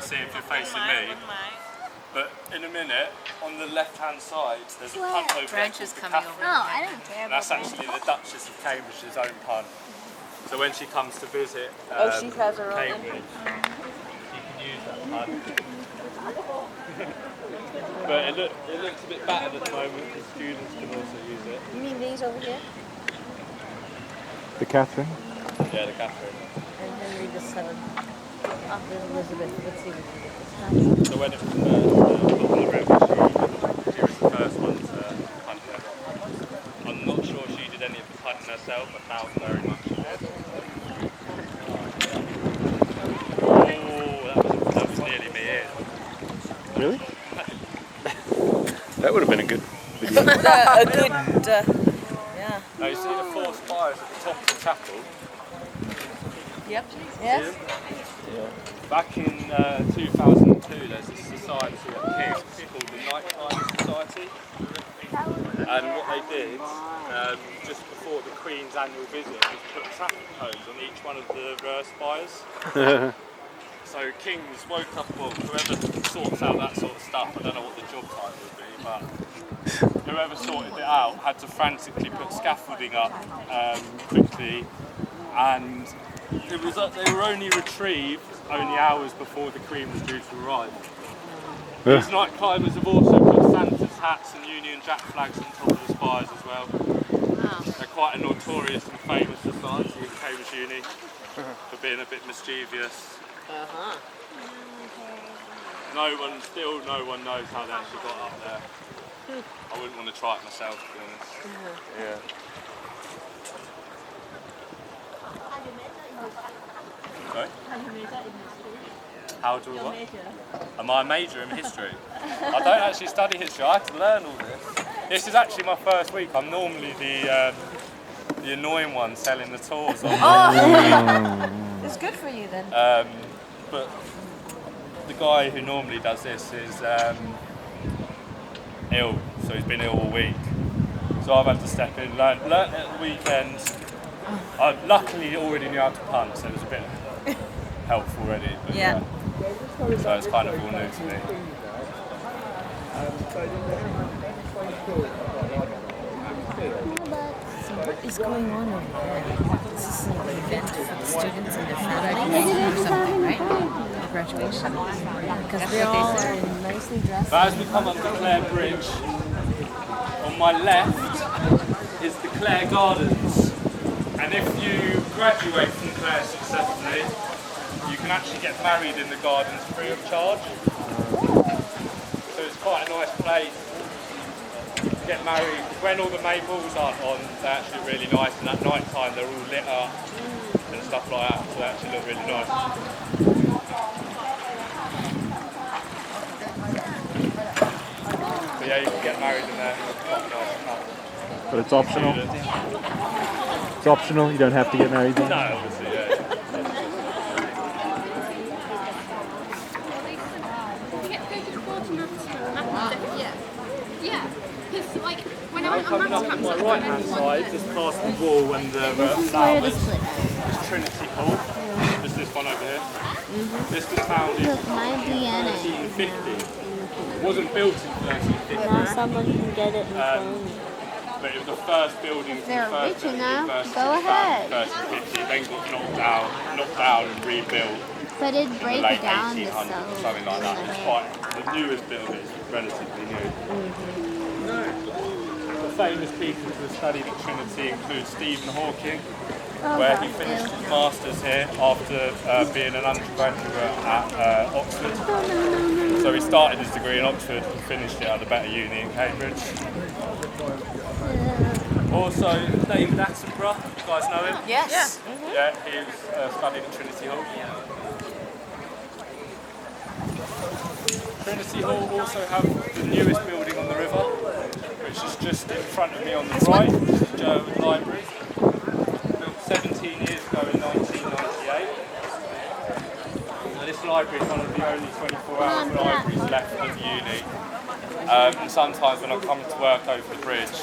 see if you're facing me. But in a minute, on the left-hand side, there's a punt over there called the Catherine. Oh, I don't care. And that's actually the Duchess of Cambridge's own punt. So when she comes to visit she has her own. Cambridge, she can use that punt. But it looks a bit battered at the moment because students can also use it. You mean these over here? The Catherine? Yeah, the Catherine. And Henry the Seventh. After Elizabeth, let's see. So when it was put on the river, she was the first one to punt it. I'm not sure she did any of the punting herself, but now very much she did. Oh, that was nearly me in. Really? That would have been a good video. A good, yeah. Now you see the 4 spires at the top of the chapel? Yep. Yes. Yeah. Back in 2002, there's this society at King's called the Nighttime Society. And what they did, just before the Queen's annual visit, was put traffic cones on each one of the spires. So King's woke up, well, whoever sorts out that sort of stuff, I don't know what the job title would be, but whoever sorted it out had to frantically put scaffolding up quickly, and they were only retrieved only hours before the Queen was due to arrive. These night climbers have also put Santa's hats and Union Jack flags on top of the spires as well. Wow. They're quite a notorious and famous society in Cambridge Uni for being a bit mischievous. No one knows how they actually got up there. I wouldn't want to try it myself, to be honest. Yeah. Sorry? How do we what? Am I a major in history? I don't actually study history, I had to learn all this. This is actually my first week. I'm normally the annoying one selling the tours on It's good for you then. but the guy who normally does this is ill, so he's been ill all week. So I've had to step in, learn at the weekend. I luckily already knew how to punt, so it was a bit helpful already. But Yeah. So it's kind of all new to me. So what is going on over there? This is an event for the students and their families or something, right? For graduation. Because they're all nicely dressed. But as we come up to Clare Bridge, on my left is the Clare Gardens. And if you graduate from Clare successfully, you can actually get married in the gardens free of charge. So it's quite a nice place to get married. When all the Mayballs aren't on, they're actually really nice, and at night time they're all lit up and stuff like that, so they actually look really nice. So yeah, you can get married in there. It's quite a nice house. But it's optional. It's optional, you don't have to get married then? No, obviously, yeah. Yeah. Because like when I I'm went on coming maths up on camp, my right hand side, just past the wall and the flowers, is Trinity College. There's this one over here. This was founded in Look, my DNA. 1350. It wasn't built in 1350. Now someone can get it and phone. But it was the first building If from they're the first rich enough, university go ahead. in 1350. Then got knocked down and rebuilt But it'd in the break late it down to 1800s or something like that. It's quite the newest bit of it is relatively new. The famous people who have studied at Trinity include Stephen Hawking, where he finished his masters here after being an undergraduate at Oxford. So he started his degree in Oxford and finished it at the better uni in Cambridge. Also, David Attenborough, you guys know him? Yes. Yeah, he was studying at Trinity Hall. Trinity Hall also have the newest building on the river, which is just in front of me on the right, which is Jerwood Library. Built 17 years ago in 1998. Now, this library is one of the only 24-hour libraries left at the uni. And sometimes when I come to work over the bridge,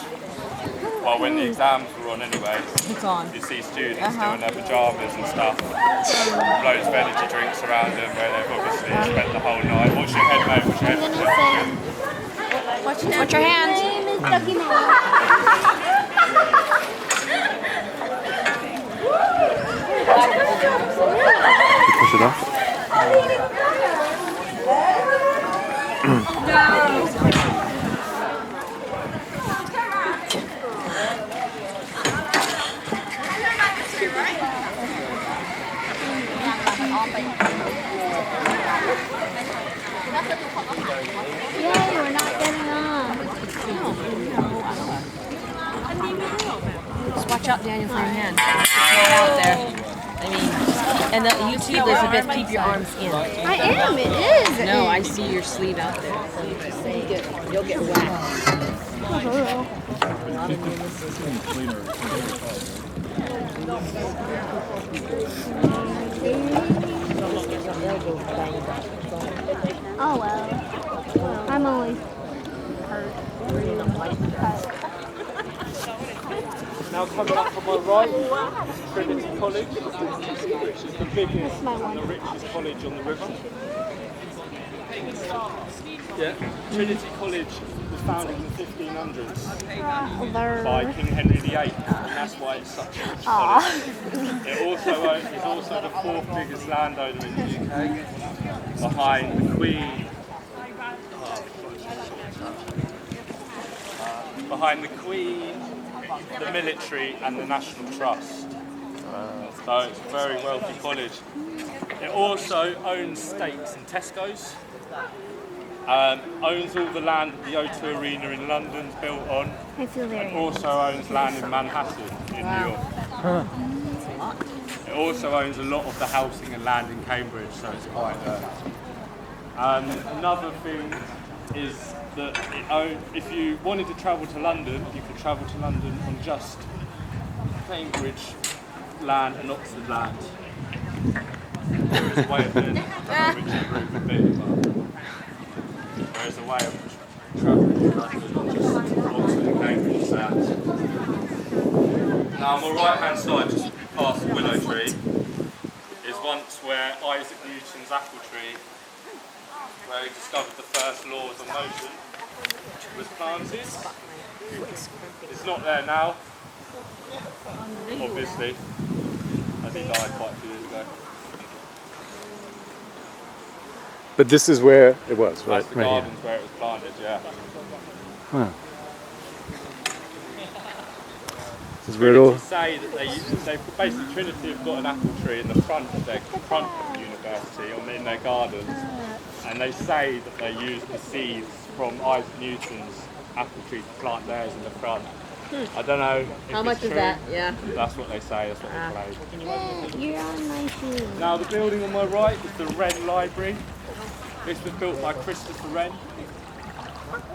well, when the exams were on anyway, you see students still in their pyjamas and stuff, loads of energy drinks around them where they've obviously literally spent the whole night. What's your head, mate? What's your I'm head? gonna say. Watch your hand. My name is Ducky Mom. Push it off. Yay, we're not getting on. Just watch out, Daniel, for your hand. It's not out there. I mean, and you see, Elizabeth, keep your arms in. I am, it is. No, I see your sleeve out there. So you'll get whacked. Oh well. I'm always hurt. Now coming up on my right is Trinity College, which is the biggest and the richest college on the river. Yeah, Trinity College was founded in the 1500s by King Henry VIII, and that's why it's such a rich college. It also is also the 4th biggest landowner in the UK, behind the Queen. Behind the Queen, the military and the National Trust. So it's a very wealthy college. It also owns stakes in Tesco's, owns all the land that the O2 Arena in London's built on, I feel very and also owns land in Manhattan in New York. It also owns a lot of the housing and land in Cambridge, so it's quite another thing is that if you wanted to travel to London, you could travel to London on just Cambridge land and Oxford land. There is a way of doing it. I don't know which route would be, but there is a way of travelling to London, not just Oxford and Cambridge land. Now on my right hand side, just past the willow tree, is once where Isaac Newton's apple tree, where he discovered the first laws of motion, was planted. It's not there now, obviously, as he died quite a few years ago. But this is where it was, right? That's the Right gardens where it was planted, yeah. Huh. This is where it all. Trinity say that they basically Trinity have got an apple tree in the front of the university, or in their gardens, and they say that they used the seeds from Isaac Newton's apple tree to plant theirs in the front. I don't know if How much it's is true. that? Yeah. That's what they say, that's what they claim. You're on my shoe. Now the building on my right is the Wren Library. This was built by Christopher Wren.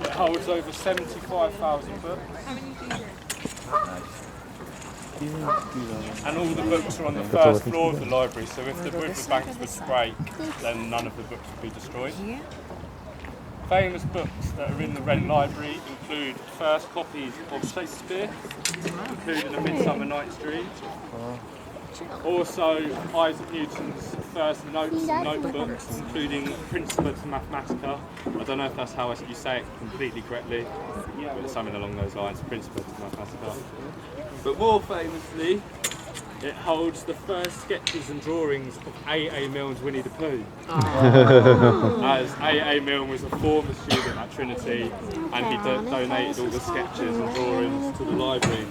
It holds over 75,000 books. And all the books are on the first floor of the library, so if the riverbanks were to break, then none of the books would be destroyed. Famous books that are in the Wren Library include first copies of Shakespeare, including A Midsummer Night's Dream. Also, Isaac Newton's first notes and notebooks, including Principia Mathematica. I don't know if that's how you say it completely correctly, but it's something along those lines, Principia Mathematica. But more famously, it holds the first sketches and drawings of A.A. Milne's Winnie the Pooh. As A.A. Milne was a former student at Trinity, and he donated all the sketches and drawings to the library.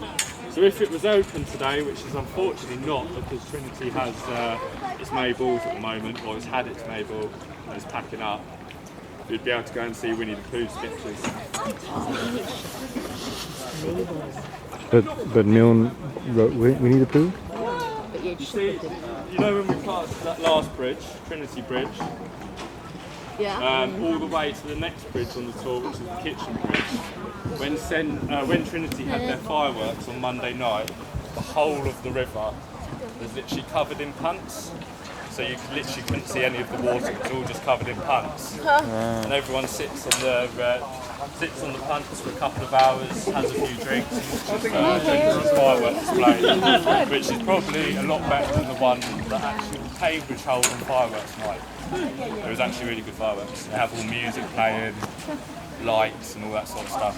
So if it was open today, which is unfortunately not, because Trinity has its May balls at the moment, or it's had its May ball and it's packing up, you'd be able to go and see Winnie the Pooh sketches. But Milne wrote Winnie the Pooh? You see, you know when we passed that last bridge, Trinity Bridge, all the way to the next bridge on the tour, which is the Kitchen Bridge, when Trinity had their fireworks on Monday night, the whole of the river was literally covered in punts. So so you literally couldn't see any of the water. It was all just covered in punts. And everyone sits on the punts for a couple of hours, has a few drinks, and just fireworks display, which is probably a lot better than the one that actual Cambridge hold on fireworks night. It was actually really good fireworks. They have all music playing, lights and all that sort of stuff.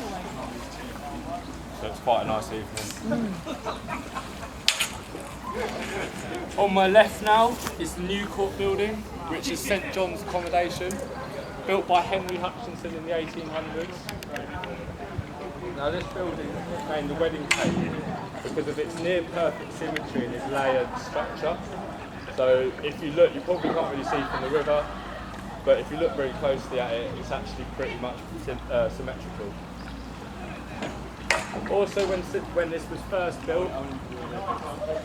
So it's quite a nice evening. On my left now is the new court building, which is St John's accommodation, built by Henry Hutchinson in the 1800s. Now this building is named the Wedding Cake because of its near perfect symmetry and its layered structure. So if you look, you probably can't really see from the river, but if you look very closely at it, it's actually pretty much symmetrical. Also, when this was first built,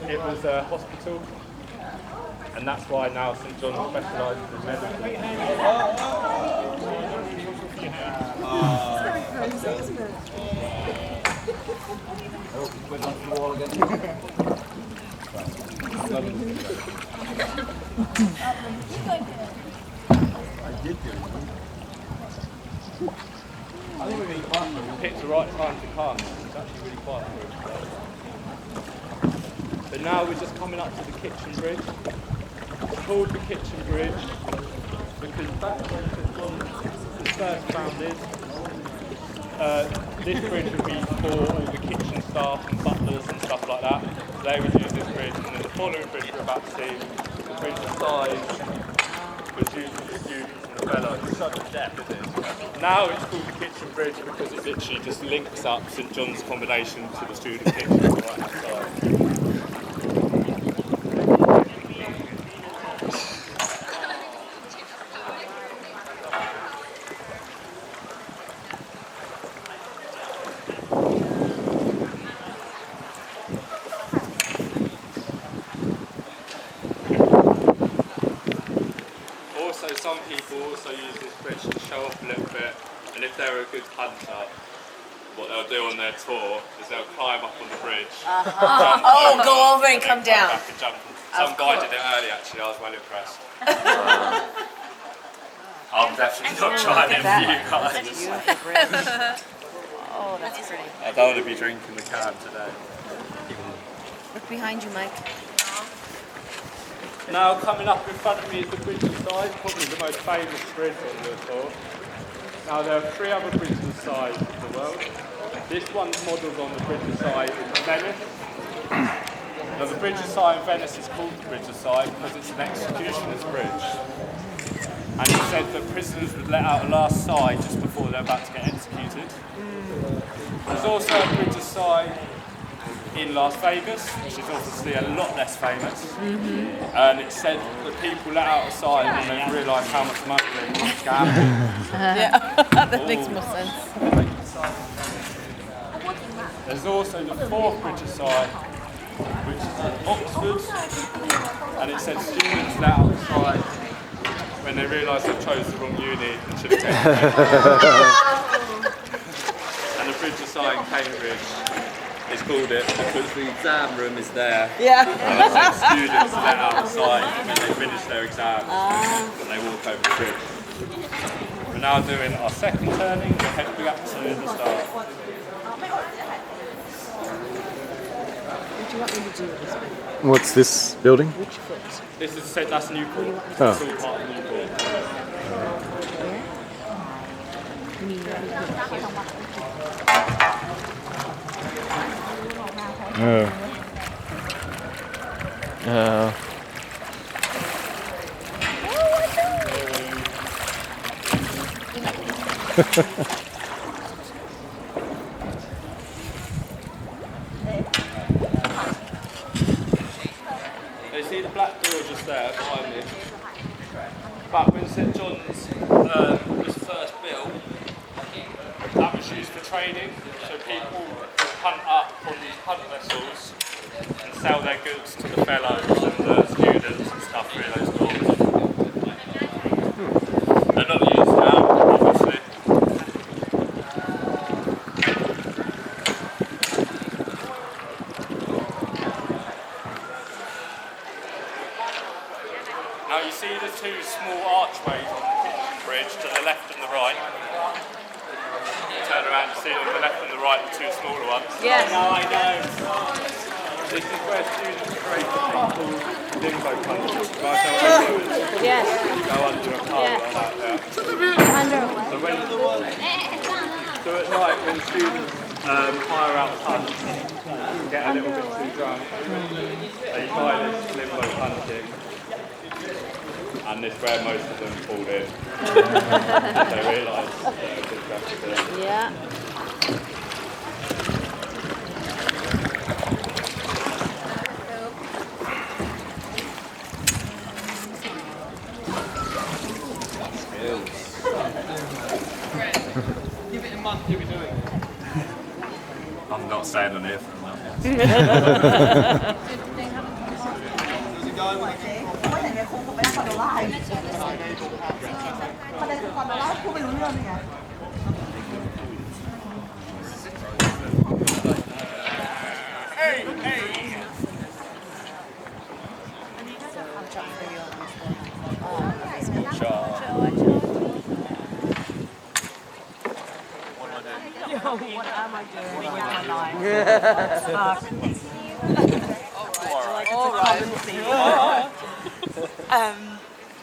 it was a hospital, and that's why now St John's specialises in medicine. Picked the right time to come. It's actually really quiet. But now we're just coming up to the kitchen bridge. It's called the kitchen bridge because back when St John's was first founded, this bridge would be for all the kitchen staff and butlers and stuff like that. So they would use this bridge, and then the following bridge we're about to see, the bridge size, was used for the students and the fellows. It's such a depth, isn't it? Now it's called the kitchen bridge because it literally just links up St John's accommodation to the student kitchen on the right hand side. Also, some people also use this bridge to show off a little bit, and if they're a good punter, what they'll do on their tour is they'll climb up on the bridge. Oh, go over and come down. Back and jump. Some guy did it earlier actually, I was well impressed. I'm definitely not trying it for you guys. Oh, that's pretty. I don't want to be drinking the can today. Look behind you, Mike. Now coming up in front of me is the bridge side, probably the most famous bridge on the tour. Now there are 3 other bridge sides in the world. This one's modelled on the bridge side in Venice. Now the bridge side in Venice is called the bridge side because it's an executioner's bridge. And it said that prisoners would let out a last sigh just before they're about to get executed. There's also a bridge side in Las Vegas, which is obviously a lot less famous. And it said that people let out a sigh when they realised how much money they were gambling. Yeah, that makes more sense. There's also the 4th bridge side, which is in Oxford, and it said students let out a sigh when they realised they chose the wrong uni and should have taken it. And the bridge side in Cambridge is called it because the exam room is there. Yeah. And it said students let out a sigh when they finish their exams and they walk over the bridge. We're now doing our second turning, we're heading back to the start. What do you want me to do with this one? What's this building? Which foot? This is said that's Newport. Oh. It's all part of Newport. You mean where we put it here? You see the black door just there behind me? Back when St John's was first built, that was used for trading, so people would punt up on these punt vessels and sell their goods to the fellows and the students and stuff through those doors. They're not used now, obviously. to the left and the right. Turn around and see on the left and the right the two smaller ones. Yes. No, I know. This is where students create something called limbo punches. Right, Yes. go under a pole Yeah. like that. Under a So at night when students hire out punts, get a little bit too drunk, they try this limbo punting, and this is where most of them fall in. They realise they're a bit drunk to do it. Yeah. Give it a month, you'll be doing it. I'm not staying on here for a month.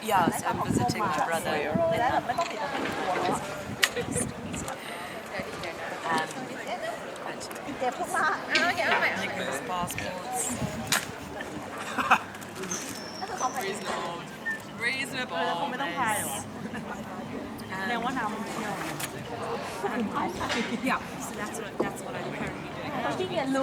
Yes, I'm visiting my brother. Nicholas passports. Reasonable. Yeah, so that's what I'm currently doing.